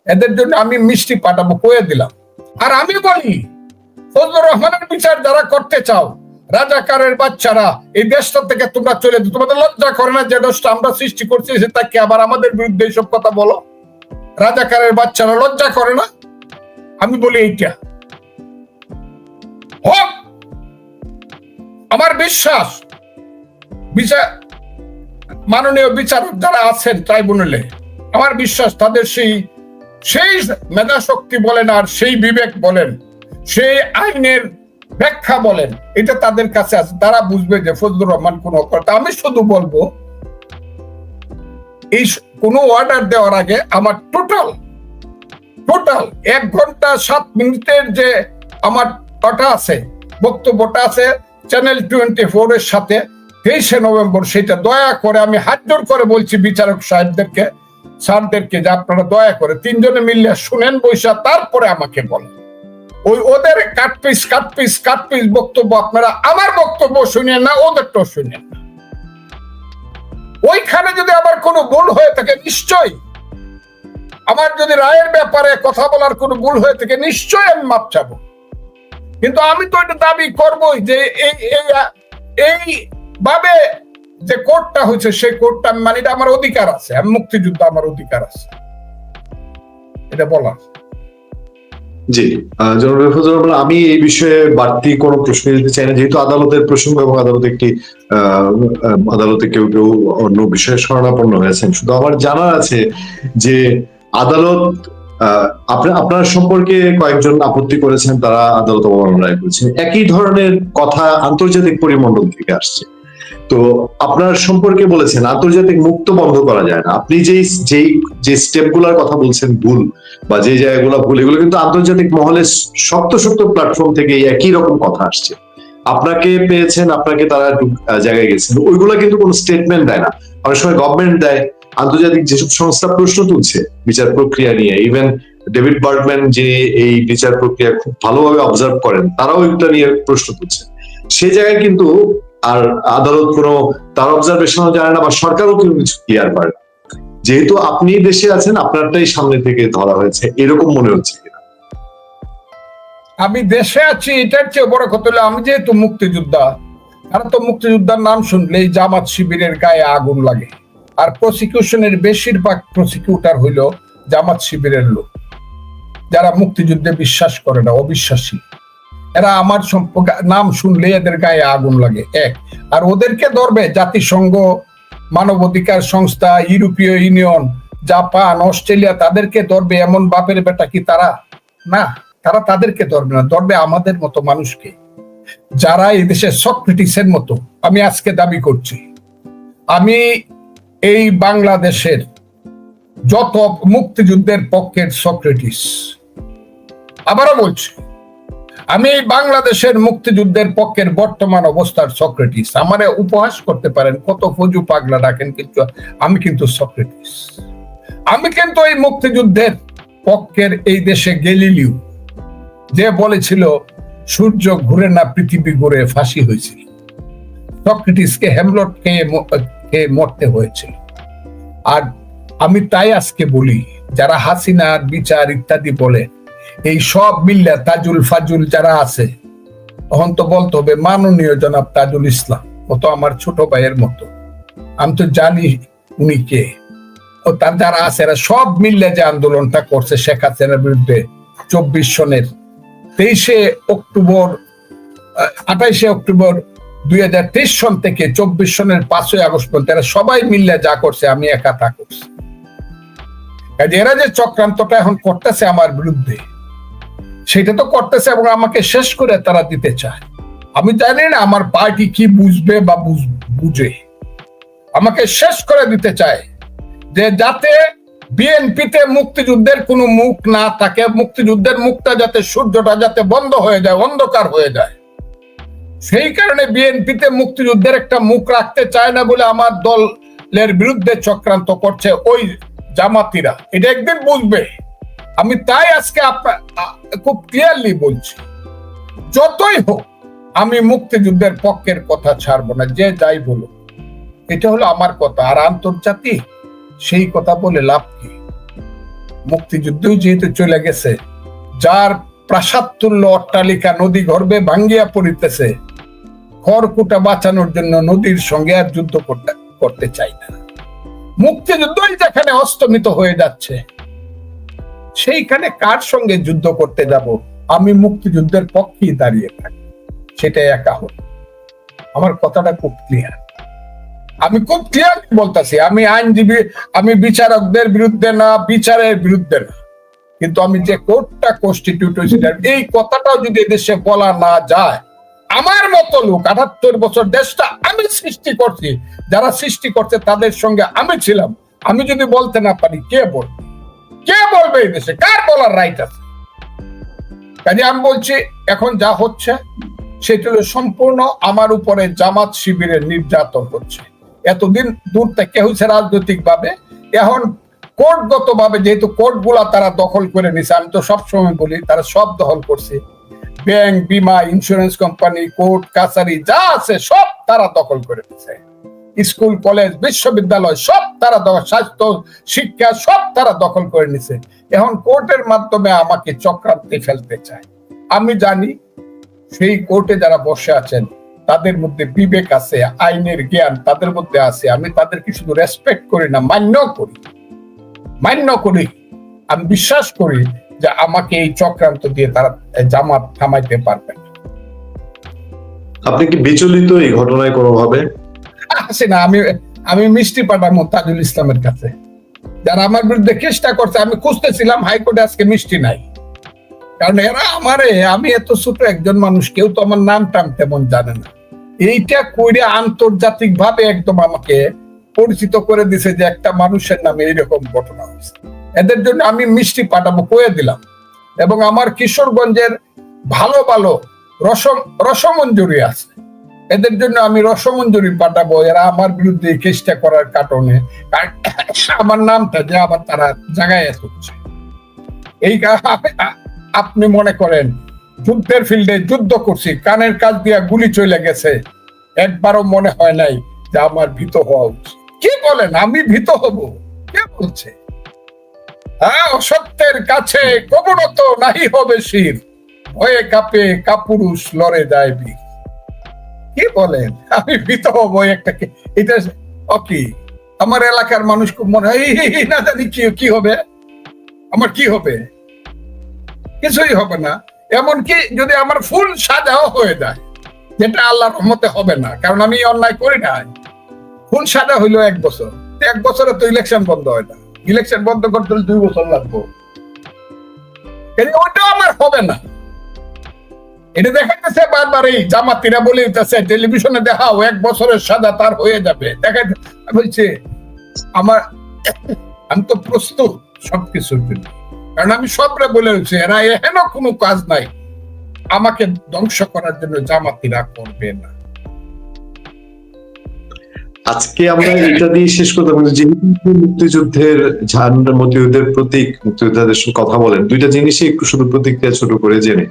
এদের জন্য আমি মিষ্টি পাঠাবো, কয়ে দিলাম। আর আমি বলি, ফজলুর রহমানের বিচার যারা করতে চাও, রাজাকারের বাচ্চারা, এই দেশটা থেকে তোমরা চলে যাও। তোমাদের লজ্জা করে না যে দেশটা আমরা সৃষ্টি করছি, তাকে আবার আমাদের বিরুদ্ধে এইসব কথা বলো? রাজাকারের বাচ্চারা লজ্জা করে না? আমি বলি এইটা হোক। আমার বিশ্বাস বিচার মাননীয় বিচারক যারা আছেন ট্রাইব্যুনালে, আমার বিশ্বাস তাদের সেই মেধা শক্তি বলেন, আর সেই বিবেক বলেন, সেই আইনের ব্যাখ্যা বলেন, এটা তাদের কাছে আছে। তারা বুঝবে যে ফজলুর রহমান কোন অপরাধ। আমি শুধু বলবো, এই কোন অর্ডার দেওয়ার আগে আমার টোটাল 1 ঘন্টা 7 মিনিটের যে আমার কথা আছে, বক্তব্যটা আছে চ্যানেল 24 এর সাথে 23শে নভেম্বর, সেটা দয়া করে আমি হাত জোর করে বলছি বিচারক সাহেবদেরকে, স্যারদেরকে, যে আপনারা দয়া করে 3 জনে মিললে শুনেন বৈশা, তারপরে আমাকে বলেন। ওদের কাট পিস বক্তব্য আপনারা আমার বক্তব্য শুনেন না, ওদেরটাও শুনেন না। ওইখানে যদি আবার কোনো ভুল হয়ে থাকে, নিশ্চয়ই আমার যদি রায়ের ব্যাপারে কথা বলার কোনো ভুল হয়ে থাকে, নিশ্চয়ই আমি মাপ চাবো। কিন্তু আমি তো এটা দাবি করবোই যে এই ভাবে যে কোর্টটা হয়েছে, সেই কোর্টটা আমি মানি, এটা আমার অধিকার আছে, আমি মুক্তিযুদ্ধ, আমার অধিকার আছে এটা বলার। জি, আমি এই বিষয়ে বাড়তি কোনো প্রশ্ন দিতে চাই না, যেহেতু আদালতের প্রসঙ্গ এবং আদালতে কেউ অন্য বিষয়ে শরণাপন্ন হয়েছেন। শুধু আমার জানা আছে যে আদালত আপনার সম্পর্কে কয়েকজন আপত্তি করেছেন, তারা আদালত অবমাননা রায় করেছেন। একই ধরনের কথা আন্তর্জাতিক পরিমণ্ডল থেকে আসছে। তো আপনার সম্পর্কে বলেছেন আন্তর্জাতিক মুক্ত বন্ধ করা যায় না। আপনি যে স্টেপগুলোর কথা বলছেন ভুল, বা যে জায়গাগুলো ভুল, এগুলো কিন্তু আন্তর্জাতিক মহলে শক্ত প্ল্যাটফর্ম থেকে একই রকম কথা আসছে। আপনাকে পেয়েছেন, আপনাকে তারা জায়গায় গেছেন, ওইগুলো কিন্তু কোনো স্টেটমেন্ট দেয় না। অনেক সময় গভর্নমেন্ট দেয়, আন্তর্জাতিক যেসব সংস্থা প্রশ্ন তুলছে বিচার প্রক্রিয়া নিয়ে, ইভেন ডেভিড বার্গম্যান, যে এই বিচার প্রক্রিয়া খুব ভালোভাবে অবজার্ভ করেন, তারাও এটা নিয়ে প্রশ্ন তুলছে। সে জায়গায় কিন্তু আর আদালত কোনো তার অবজারভেশনও জানে না, বা সরকারও কিন্তু কিছু ক্লিয়ার করে না। যেহেতু আপনি দেশে আছেন, আপনারটাই সামনে থেকে ধরা হয়েছে, এরকম মনে হচ্ছে কিনা? আমি দেশে আছি, এটার চেয়ে বড় কথা হলো আমি যেহেতু মুক্তিযোদ্ধা, তারা তো মুক্তিযোদ্ধার নাম শুনলেই জামাত শিবিরের গায়ে আগুন লাগে। আর প্রসিকিউশনের বেশিরভাগ প্রসিকিউটর হইল জামাত শিবিরের লোক, যারা মুক্তিযুদ্ধে বিশ্বাস করে না, অবিশ্বাসী। এরা আমার নাম শুনলে এদের গায়ে আগুন লাগে। আর ওদেরকে ধরবে জাতিসংঘ, মানবাধিকার সংস্থা, ইউরোপীয় ইউনিয়ন, জাপান, অস্ট্রেলিয়া, তাদেরকে ধরবে এমন বাপের বেটা কি তারা? না, তারা তাদেরকে ধরবে না, ধরবে আমাদের মতো মানুষকে, যারা এই দেশে সক্রেটিসের মতো। আমি আজকে দাবি করছি, আমি এই বাংলাদেশের যত মুক্তিযুদ্ধের পক্ষের সক্রেটিস, আবারও বলছি, আমি বাংলাদেশের মুক্তিযুদ্ধের পক্ষের বর্তমান অবস্থার সক্রেটিস। আমারে উপহাস করতে পারেন, কত ফজু পাগলা ডাকেন, কিন্তু আমি কিন্তু সক্রেটিস। আমি কিন্তু এই মুক্তিযুদ্ধের পক্ষের, এই দেশে গ্যালিলিও যে বলেছিল সূর্য ঘুরে না পৃথিবী ঘুরে, ফাঁসি হয়েছিল। সক্রেটিসকে হেমলট খেয়ে মরতে হয়েছিল। আর আমি তাই আজকে বলি, যারা হাসিনার বিচার ইত্যাদি বলে, এই সব মিল্লা তাজুল ফাজুল যারা আছে, তখন তো বলতে হবে মাননীয় জনাব তাজুল ইসলাম, ও তো আমার ছোট ভাইয়ের মতো, আমি তো জানি উনি কে। ও তার যারা আছে, এরা সব মিল্লা যে আন্দোলনটা করছে শেখ হাসিনার বিরুদ্ধে 24 সনের 28শে অক্টোবর 2023 সন থেকে 24 সনের 5ই আগস্ট পর্যন্ত, এরা সবাই মিল্লা যা করছে, আমি একা তা করছি। এরা যে চক্রান্তটা এখন করতেছে আমার বিরুদ্ধে, সেটা তো করতেছে এবং আমাকে শেষ করে তারা দিতে চায়। আমি জানি না আমার পার্টি কি বুঝবে বা বুঝে, আমাকে শেষ করে দিতে চায়, যে যাতে বিএনপিতে মুক্তিযুদ্ধের কোনো মুখ না থাকে, মুক্তিযুদ্ধের মুখটা যাতে, সূর্যটা যাতে বন্ধ হয়ে যায়, অন্ধকার হয়ে যায়। সেই কারণে বিএনপিতে মুক্তিযুদ্ধের একটা মুখ রাখতে চায় না বলে আমার দলের বিরুদ্ধে চক্রান্ত করছে ওই জামাতিরা। এটা একদিন বুঝবে। আমি তাই আজকে খুব ক্লিয়ারলি বলছি, যতই হোক আমি মুক্তিযুদ্ধের পক্ষের কথা ছাড়বো না, যে যাই বলো। এটা হলো আমার কথা। আর আন্তর্জাতিক সেই কথা বলে লাভ কি? মুক্তিযুদ্ধই যেহেতু চলে গেছে, যার প্রাসাদ তুল্য অট্টালিকা নদী গর্ভে ভাঙ্গিয়া পড়িতেছে, খড়কুটা বাঁচানোর জন্য নদীর সঙ্গে আর যুদ্ধ করতে চাই না। মুক্তিযুদ্ধই যেখানে অস্তমিত হয়ে যাচ্ছে, সেইখানে কার সঙ্গে যুদ্ধ করতে যাব? আমি মুক্তিযুদ্ধের পক্ষেই দাঁড়িয়ে থাকি, সেটাই একা হল। আমার কথাটা খুব ক্লিয়ার, আমি খুব ক্লিয়ার বলতেছি। আমি আইনজীবী, আমি বিচারকদের বিরুদ্ধে না, বিচারের বিরুদ্ধে না, কিন্তু আমি যে কোর্টটা কনস্টিটিউট হয়েছে, এই কথাটাও যদি দেশে বলা না যায়, আমার মতো লোক 78 বছর দেশটা আমি সৃষ্টি করছি, যারা সৃষ্টি করছে তাদের সঙ্গে আমি ছিলাম, আমি যদি বলতে না পারি কে বলবে? কে বলবে এই দেশে? কার বলার রাইট আছে? কাজে আমি বলছি, এখন যা হচ্ছে সেটা হলো সম্পূর্ণ আমার উপরে জামাত শিবিরের নির্যাতন হচ্ছে। এতদিন দূর থেকে হয়েছে রাজনৈতিক ভাবে, এখন কোর্টগত ভাবে, যেহেতু কোর্ট গুলা তারা দখল করে নিছে, আমি তো সবসময় বলি তারা সব দখল করছে, ব্যাংক, বিমা, ইন্স্যুরেন্স কোম্পানি, কোর্ট কাছারি যা আছে সব তারা দখল করে নিছে। স্কুল, কলেজ, বিশ্ববিদ্যালয় সব তারা স্বাস্থ্য, শিক্ষা সব তারা দখল করে নিছে। এখন কোর্টের মাধ্যমে আমাকে চক্রান্তে ফেলতে চায়। আমি জানি সেই কোর্টে যারা বসে আছেন তাদের মধ্যে বিবেক আছে, আইনের জ্ঞান তাদের মধ্যে আছে। আমি তাদেরকে শুধু রেসপেক্ট করি না, মান্য করি। আমি বিশ্বাস করি যে আমাকে এই চক্রান্ত দিয়ে তারা জামাত থামাইতে পারবে না। আপনি কি বিচলিত এই ঘটনায় কোনোভাবে? আছে না, আমি মিষ্টি পাঠাবো তাজুল ইসলামের কাছে, যারা আমার বিরুদ্ধে চেষ্টা করছে। আমি খুঁজতেছিলাম হাইকোর্টে, আজকে মিষ্টি নাই, কারণ এরা আমি এত ছোট একজন মানুষ, কেউ তো আমার নাম টাম তেমন জানে না। এইটা কইরে আন্তর্জাতিক ভাবে একদম আমাকে পরিচিত করে দিছে যে একটা মানুষের নামে এইরকম ঘটনা হয়েছে। এদের জন্য আমি মিষ্টি পাঠাবো, কয়ে দিলাম। এবং আমার কিশোরগঞ্জের ভালো ভালো রসমঞ্জুরি আছে, এদের জন্য আমি রসমঞ্জুরি পাঠাবো। এরা আমার বিরুদ্ধে চেষ্টা করার কারণে আমার নামটা যে আবার তারা জায়গায় হচ্ছে। এই আপনি মনে করেন যুদ্ধের ফিল্ডে যুদ্ধ করছি, কানের কাজ দিয়া গুলি চলে গেছে, একবারও মনে হয় নাই যে আমার ভীত হওয়া উচিত। কি বলেন, আমি ভীত হব? কে বলছে? হ্যাঁ, অসত্যের কাছে কবরত নাহি হবে শির, ভয়ে কাঁপে কাপুরুষ লড়ে যায় বীর। কি বলেন, আমি ভীত হবো? এটা কি আমার এলাকার মানুষ খুব মনে হয় না জানি কি হবে, আমার কি হবে? কিছুই হবে না। এমনকি যদি আমার ফুল সাজাও হয়ে যায়, যেটা আল্লাহর রহমতে হবে না, কারণ আমি অন্যায় করি না। ফুল সাজা হইলো 1 বছর, 1 বছরে তো ইলেকশন বন্ধ হয় না। ইলেকশন বন্ধ করতে হলে 2 বছর লাগবে, ওইটাও আমার হবে না। এটা দেখাইতেছে বারবার, এই জামাতিরা বলে দিতেছে, টেলিভিশনে দেখাও 1 বছরের সাজা তার হয়ে যাবে, দেখাইতে বলছে। আমি তো প্রস্তুত সবকিছুর জন্য, কারণ আমি সবরে বলে দিচ্ছি এরা এহেন কোনো কাজ নাই আমাকে ধ্বংস করার জন্য জামাতিরা করবে না। আজকে আমরা এটা দিয়ে শেষ করতে পারি, যেহেতু মুক্তিযুদ্ধের মুক্তিযুদ্ধের প্রতীক, মুক্তিযোদ্ধাদের সঙ্গে কথা বলেন, দুইটা জিনিসই একটু শুধু প্রতিক্রিয়া ছোট করে জেনে।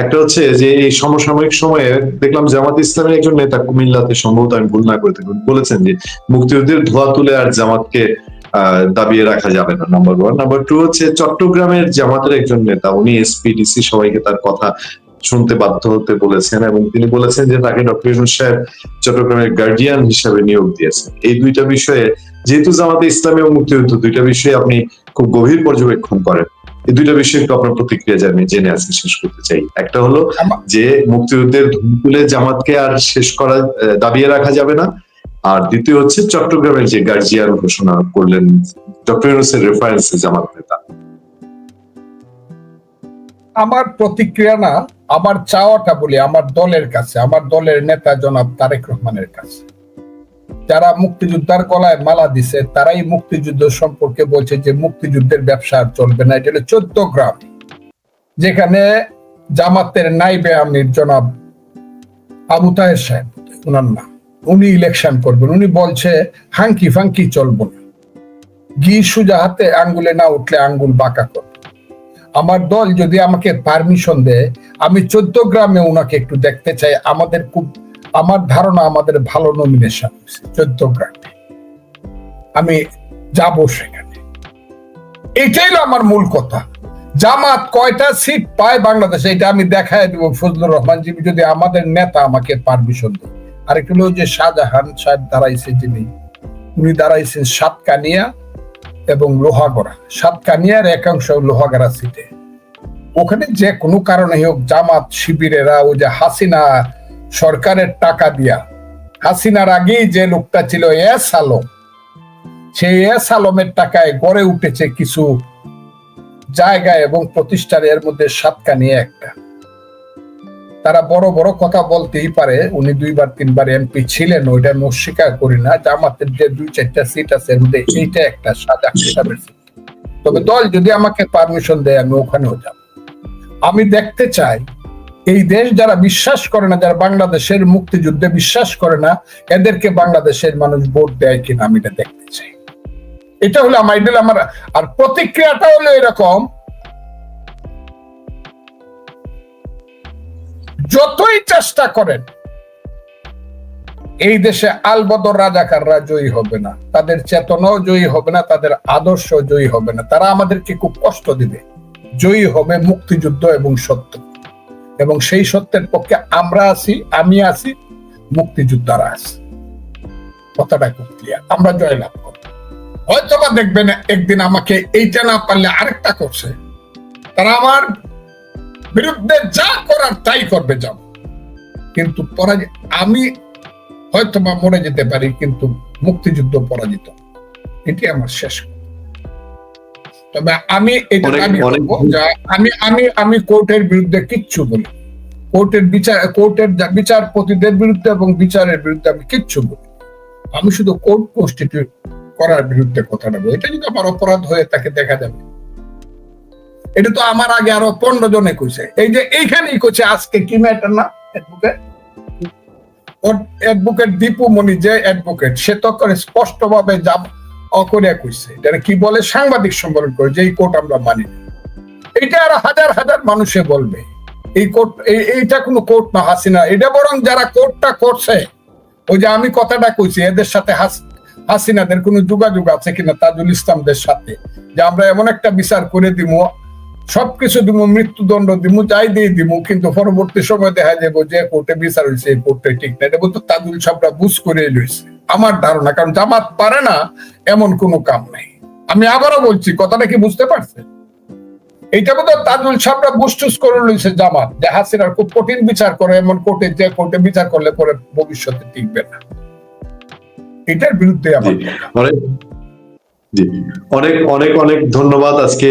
একটা হচ্ছে যে এই সমসাময়িক সময়ে দেখলাম জামাত ইসলামের একজন নেতা কুমিল্লাতে, সম্ভবত আমি ভুল না করে থাকি, বলেছেন যে মুক্তিযুদ্ধের ধোয়া তুলে আর জামাতকে দাবিয়ে রাখা যাবে না, নাম্বার 1। নাম্বার 2 হচ্ছে চট্টগ্রামের জামাতের একজন নেতা, উনি এসপি, ডিসি সবাইকে তার কথা শুনতে বাধ্য হতে বলেছেন, এবং তিনি বলেছেন যে তাকে ডক্টর ইউনূস সাহেব চট্টগ্রামের গার্ডিয়ান হিসেবে নিয়োগ দিয়েছেন। এই দুইটা বিষয়ে, যেহেতু জামাতে ইসলামী এবং মুক্তিযুদ্ধ দুইটা বিষয়ে আপনি খুব গভীর পর্যবেক্ষণ করেন, এই দুইটা বিষয়ে একটু আপনার প্রতিক্রিয়া জেনে আজকে শেষ করতে চাই। একটা হলো যে মুক্তিযুদ্ধের ধুম তুলে জামাতকে আর শেষ করা, দাবিয়ে রাখা যাবে না, আর দ্বিতীয় হচ্ছে চট্টগ্রামের যে গার্জিয়ান ঘোষণা করলেন ডক্টর ইউনূসের রেফারেন্সে জামাত নেতা। আমার প্রতিক্রিয়া না, আমার চাওয়াটা বলি আমার দলের কাছে, আমার দলের নেতা জনাব তারেক রহমানের কাছে। যারা মুক্তিযোদ্ধার গলায় মালা দিছে তারাই মুক্তিযুদ্ধ সম্পর্কে বলছে যে মুক্তিযুদ্ধের ব্যবসা আর চলবে না। এটা হলো 14 গ্রাম, যেখানে জামাতের নাইবে আমির জনাব আবু তাহের সাহেব, ওনার নাম, উনি ইলেকশন করবেন। উনি বলছে হাঙ্কি ফাঙ্কি চলবো না, ঘি সুজা হাতে আঙ্গুলে না উঠলে আঙ্গুল বাঁকা করবে। আমার দল যদি আমাকে পারমিশন দেয়, আমি 14 গ্রামে ওনাকে একটু দেখতে চাই। আমার ধারণা আমাদের ভালো নমিনেশন হয়েছে 14 গ্রামে, আমি যাব সেখানে। এটাই হলো আমার মূল কথা। জামাত কয়টা সিট পায় বাংলাদেশে এটা আমি দেখায় দেবো ফজলুর রহমান জিবি, যদি আমাদের নেতা আমাকে পারমিশন দেয়। আরেকটা হলো যে শাহজাহান সাহেব দাঁড়াইছে, যিনি উনি দাঁড়াইছেন সাতকানিয়া এবং লোহাগড়া, সাতকানিয়ার একাংশ লোহাগড়া সিটে। ওখানে যে কোনো কারণে হোক জামাত শিবিরেরা ওই যে হাসিনা সরকারের টাকা দিয়া, হাসিনার আগেই যে লোকটা ছিল এস আলম, সেই এস আলমের টাকায় গড়ে উঠেছে কিছু জায়গা এবং প্রতিষ্ঠান, এর মধ্যে সাতকানিয়া একটা। তারা বড় বড় কথা বলতেই পারে, উনি 2-3 এমপি ছিলেন, ওইটা আমি অস্বীকার করি না। জামাতের যে 2-4টা সিট আছে এর মধ্যে এইটা একটা সাজাহানের সিট। তবে দল যদি আমাকে পারমিশন দেয় আমি ওখানেও যাব। আমি দেখতে চাই এই দেশ যারা বিশ্বাস করে না, যারা বাংলাদেশের মুক্তিযুদ্ধে বিশ্বাস করে না, এদেরকে বাংলাদেশের মানুষ ভোট দেয় কিনা আমি এটা দেখতে চাই। এটা হলো আমার আইডিয়াল। আমার আর প্রতিক্রিয়াটা হলো এরকম, যতই চেষ্টা করেন এই দেশে আলবদর রাজাকাররা জয়ী হবে না, তাদের চেতনাও জয়ী হবে না, তাদের আদর্শ জয়ী হবে না। তারা আমাদেরকে খুব কষ্ট দিবে। জয়ী হবে মুক্তিযুদ্ধ এবং সত্য, এবং সেই সত্যের পক্ষে আমরা আছি, আমি আছি, মুক্তিযোদ্ধারা আছি। কথাটা খুব ক্লিয়ার। আমরা জয়লাভ করব। হয়তো বা দেখবেন একদিন আমাকে এইটা না পারলে আরেকটা করছে, তারা আমার বিরুদ্ধে যা করার তাই করবে, যাব। কিন্তু আমি হয়তো বা মরে যেতে পারি, কিন্তু মুক্তিযুদ্ধ পরাজিত, এটি আমার শেষ। তবে আমি এটা দাবি করবো যে আমি কোর্টের বিরুদ্ধে কিচ্ছু বলি, কোর্টের বিচারপতিদের বিরুদ্ধে এবং বিচারের বিরুদ্ধে আমি কিচ্ছু বলি। আমি শুধু কোর্ট কনস্টিটিউট করার বিরুদ্ধে কথাটা বলি। এটা যদি আমার অপরাধ হয়ে তাকে দেখা যাবে। এটা তো আমার আগে আরো 15 জনে কইছে। এই যে এইখানেই কইছে আজকে কি ম্যাটার না অ্যাডভোকেট দীপু মনি, যে অ্যাডভোকেট, সে তো করে স্পষ্ট ভাবে অকরিয়া কইছে, এটা কি বলে সাংবাদিক সম্মেলন করে, যে এই কোর্ট আমরা মানি না। এটা আর হাজার হাজার মানুষে বলবে এই কোর্ট, এইটা কোনো কোর্ট না হাসিনা। এটা বরং যারা কোর্টটা করছে, ওই যে আমি কথাটা কইছি, এদের সাথে হাসিনাদের কোনো যোগাযোগ আছে কিনা তাজুল ইসলামদের সাথে, যে আমরা এমন একটা বিচার করে দিব, সবকিছু দিব, মৃত্যুদণ্ড দিব, যাই দিয়ে দিব, কিন্তু পরবর্তী সময় দেখা যাবো যে কোর্টে বিচার হয়েছে এই কোর্টে ঠিক না। এটা বলতো তাজুল সাহেবরা বুঝ করে লইছে আমার ধারণা, কারণ জামাত পারে না এমন কোনো কাম নাই। আমি আবারও বলছি, কথাটা কি বুঝতে পারছেন? এইটা বোধ তাজুল সাহেবরা বুঝটুস করে লইছে জামাত, যে হাসিনার খুব কঠিন বিচার করে, এমন কোর্টে যে কোর্টে বিচার করলে পরে ভবিষ্যতে টিকবে না। এটার বিরুদ্ধে আমার অনেক অনেক অনেক ধন্যবাদ আজকে।